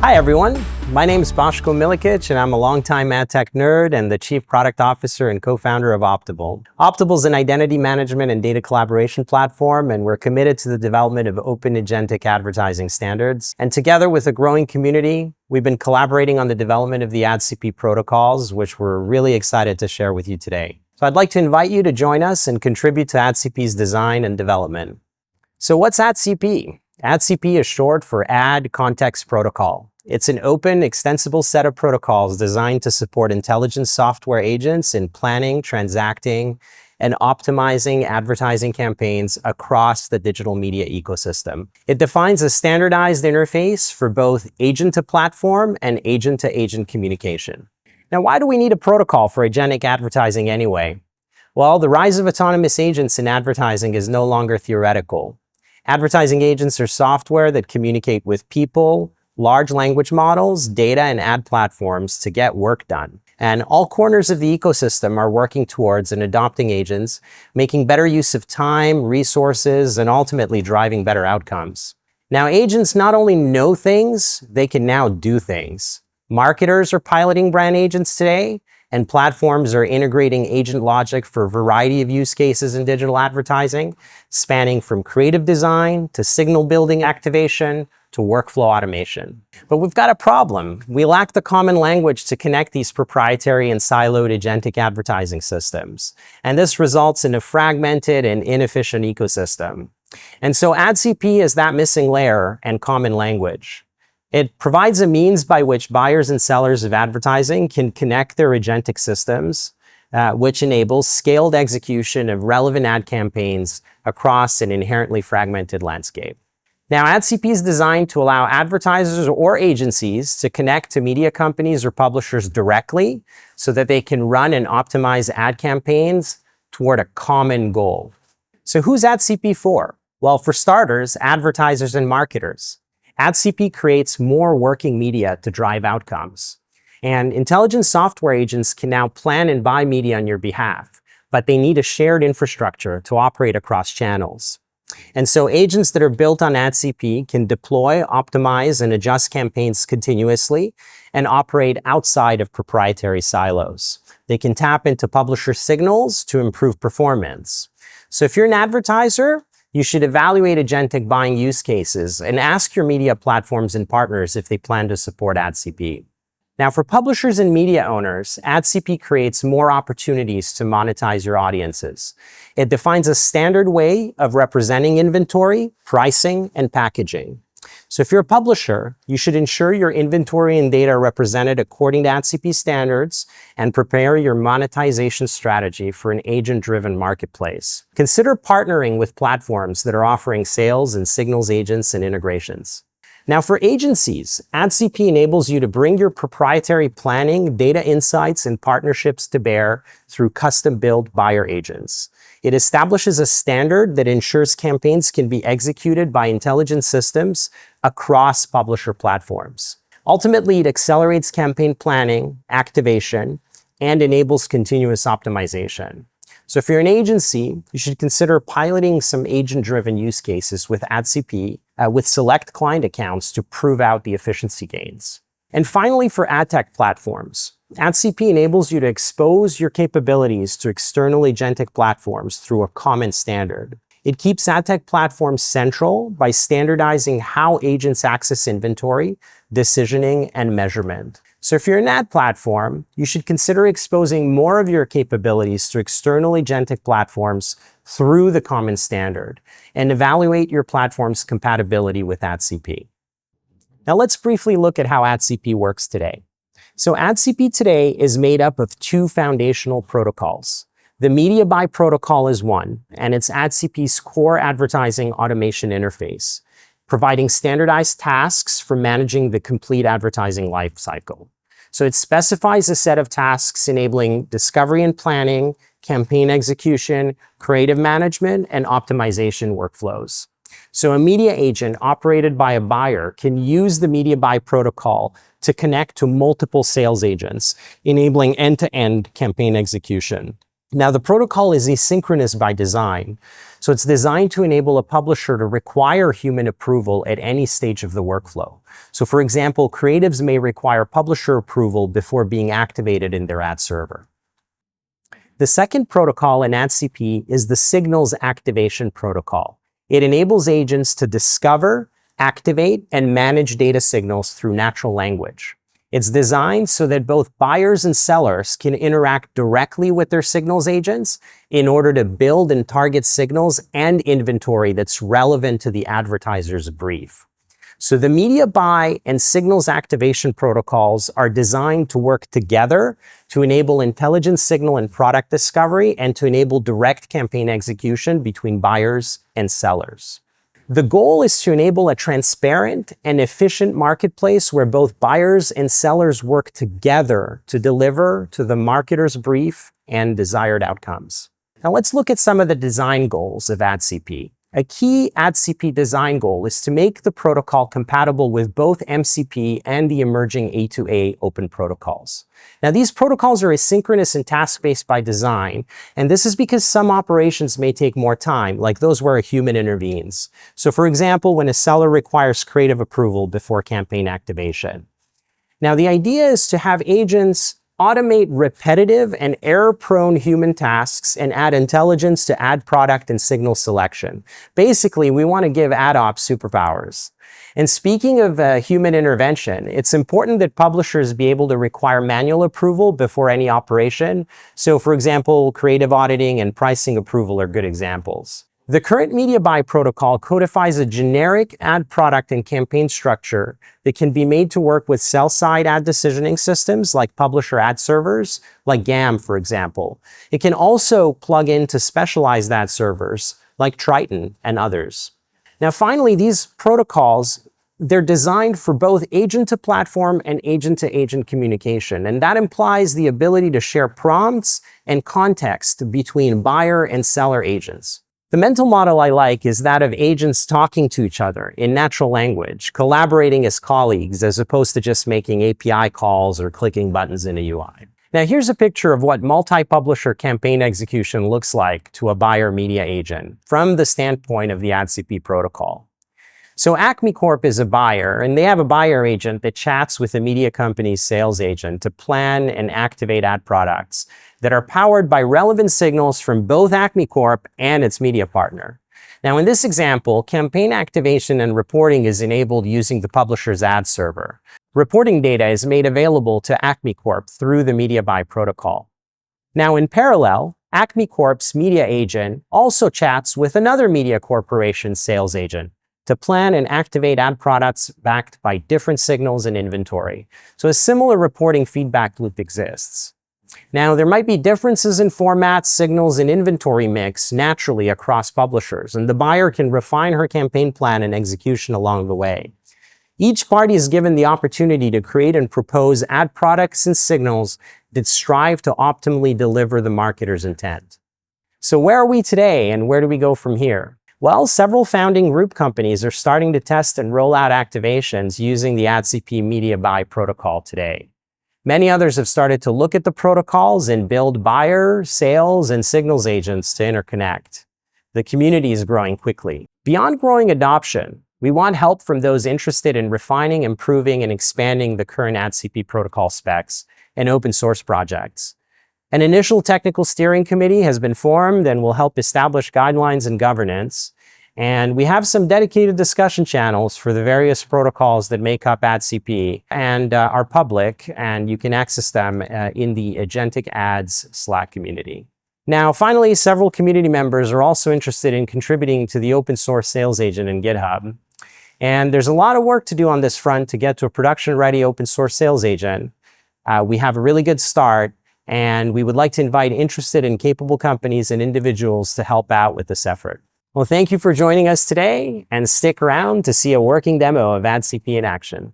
Hi everyone, my name is Bosko Milekic and I'm a longtime ad tech nerd and the Chief Product Officer and co-founder of Optable. Optable is an identity management and data collaboration platform, and we're committed to the development of open agentic advertising standards. And together with a growing community, we've been collaborating on the development of the AdCP protocols, which we're really excited to share with you today. So I'd like to invite you to join us and contribute to AdCP's design and development. So what's AdCP? AdCP is short for Ad Context Protocol. It's an open, extensible set of protocols designed to support intelligent software agents in planning, transacting, and optimizing advertising campaigns across the digital media ecosystem. It defines a standardized interface for both agent-to-platform and agent-to-agent communication. Now, why do we need a protocol for agentic advertising anyway? Well, the rise of autonomous agents in advertising is no longer theoretical. Advertising agents are software that communicate with people, large language models, data, and ad platforms to get work done. And all corners of the ecosystem are working towards and adopting agents, making better use of time, resources, and ultimately driving better outcomes. Now, agents not only know things, they can now do things. Marketers are piloting brand agents today, and platforms are integrating agent logic for a variety of use cases in digital advertising, spanning from creative design to signal building activation to workflow automation. But we've got a problem. We lack the common language to connect these proprietary and siloed agentic advertising systems. And this results in a fragmented and inefficient ecosystem. And so AdCP is that missing layer and common language. It provides a means by which buyers and sellers of advertising can connect their agentic systems, which enables scaled execution of relevant ad campaigns across an inherently fragmented landscape. Now, AdCP is designed to allow advertisers or agencies to connect to media companies or publishers directly so that they can run and optimize ad campaigns toward a common goal. So who's AdCP for? Well, for starters, advertisers and marketers. AdCP creates more working media to drive outcomes. And intelligent software agents can now plan and buy media on your behalf, but they need a shared infrastructure to operate across channels. And so agents that are built on AdCP can deploy, optimize, and adjust campaigns continuously and operate outside of proprietary silos. They can tap into publisher signals to improve performance. So if you're an advertiser, you should evaluate agentic buying use cases and ask your media platforms and partners if they plan to support AdCP. Now, for publishers and media owners, AdCP creates more opportunities to monetize your audiences. It defines a standard way of representing inventory, pricing, and packaging. So if you're a publisher, you should ensure your inventory and data are represented according to AdCP standards and prepare your monetization strategy for an agent-driven marketplace. Consider partnering with platforms that are offering sales and signals agents and integrations. Now, for agencies, AdCP enables you to bring your proprietary planning, data insights, and partnerships to bear through custom-built buyer agents. It establishes a standard that ensures campaigns can be executed by intelligent systems across publisher platforms. Ultimately, it accelerates campaign planning, activation, and enables continuous optimization. So if you're an agency, you should consider piloting some agent-driven use cases with AdCP with select client accounts to prove out the efficiency gains. And finally, for ad tech platforms, AdCP enables you to expose your capabilities to external agentic platforms through a common standard. It keeps ad tech platforms central by standardizing how agents access inventory, decisioning, and measurement. So if you're an ad platform, you should consider exposing more of your capabilities to external agentic platforms through the common standard and evaluate your platform's compatibility with AdCP. Now let's briefly look at how AdCP works today. So AdCP today is made up of two foundational protocols. The media buy protocol is one, and it's AdCP's core advertising automation interface, providing standardized tasks for managing the complete advertising lifecycle. So it specifies a set of tasks enabling discovery and planning, campaign execution, creative management, and optimization workflows. So a media agent operated by a buyer can use the media buy protocol to connect to multiple sales agents, enabling end-to-end campaign execution. Now, the protocol is asynchronous by design, so it's designed to enable a publisher to require human approval at any stage of the workflow. So for example, creatives may require publisher approval before being activated in their ad server. The second protocol in AdCP is the Signals Activation Protocol. It enables agents to discover, activate, and manage data signals through natural language. It's designed so that both buyers and sellers can interact directly with their signals agents in order to build and target signals and inventory that's relevant to the advertiser's brief. So the media buy and signals activation protocols are designed to work together to enable intelligent signal and product discovery and to enable direct campaign execution between buyers and sellers. The goal is to enable a transparent and efficient marketplace where both buyers and sellers work together to deliver to the marketer's brief and desired outcomes. Now let's look at some of the design goals of AdCP. A key AdCP design goal is to make the protocol compatible with both MCP and the emerging A2A open protocols. Now, these protocols are asynchronous and task-based by design, and this is because some operations may take more time, like those where a human intervenes. So, for example, when a seller requires creative approval before campaign activation. Now, the idea is to have agents automate repetitive and error-prone human tasks and add intelligence to ad product and signal selection. Basically, we want to give ad ops superpowers. And speaking of human intervention, it's important that publishers be able to require manual approval before any operation. So, for example, creative auditing and pricing approval are good examples. The current media buy protocol codifies a generic ad product and campaign structure that can be made to work with sell-side ad decisioning systems like publisher ad servers, like GAM, for example. It can also plug into specialized ad servers like Triton and others. Now, finally, these protocols, they're designed for both agent-to-platform and agent-to-agent communication, and that implies the ability to share prompts and context between buyer and seller agents. The mental model I like is that of agents talking to each other in natural language, collaborating as colleagues as opposed to just making API calls or clicking buttons in a UI. Now here's a picture of what multi-publisher campaign execution looks like to a buyer media agent from the standpoint of the AdCP protocol. So Acme Corp is a buyer, and they have a buyer agent that chats with the media company's sales agent to plan and activate ad products that are powered by relevant signals from both Acme Corp and its media partner. Now, in this example, campaign activation and reporting is enabled using the publisher's ad server. Reporting data is made available to Acme Corp through the media buy protocol. Now, in parallel, Acme Corp's media agent also chats with another media corporation's sales agent to plan and activate ad products backed by different signals and inventory. So a similar reporting feedback loop exists. Now, there might be differences in formats, signals, and inventory mix naturally across publishers, and the buyer can refine her campaign plan and execution along the way. Each party is given the opportunity to create and propose ad products and signals that strive to optimally deliver the marketer's intent. So where are we today, and where do we go from here? Well, several founding group companies are starting to test and roll out activations using the AdCP media buy protocol today. Many others have started to look at the protocols and build buyer, sales, and signals agents to interconnect. The community is growing quickly. Beyond growing adoption, we want help from those interested in refining, improving, and expanding the current AdCP protocol specs and open source projects. An initial technical steering committee has been formed and will help establish guidelines and governance. And we have some dedicated discussion channels for the various protocols that make up AdCP and are public, and you can access them in the Agentic Ads Slack community. Now, finally, several community members are also interested in contributing to the open source sales agent in GitHub. And there's a lot of work to do on this front to get to a production-ready open source sales agent. We have a really good start, and we would like to invite interested and capable companies and individuals to help out with this effort. Well, thank you for joining us today, and stick around to see a working demo of AdCP in action.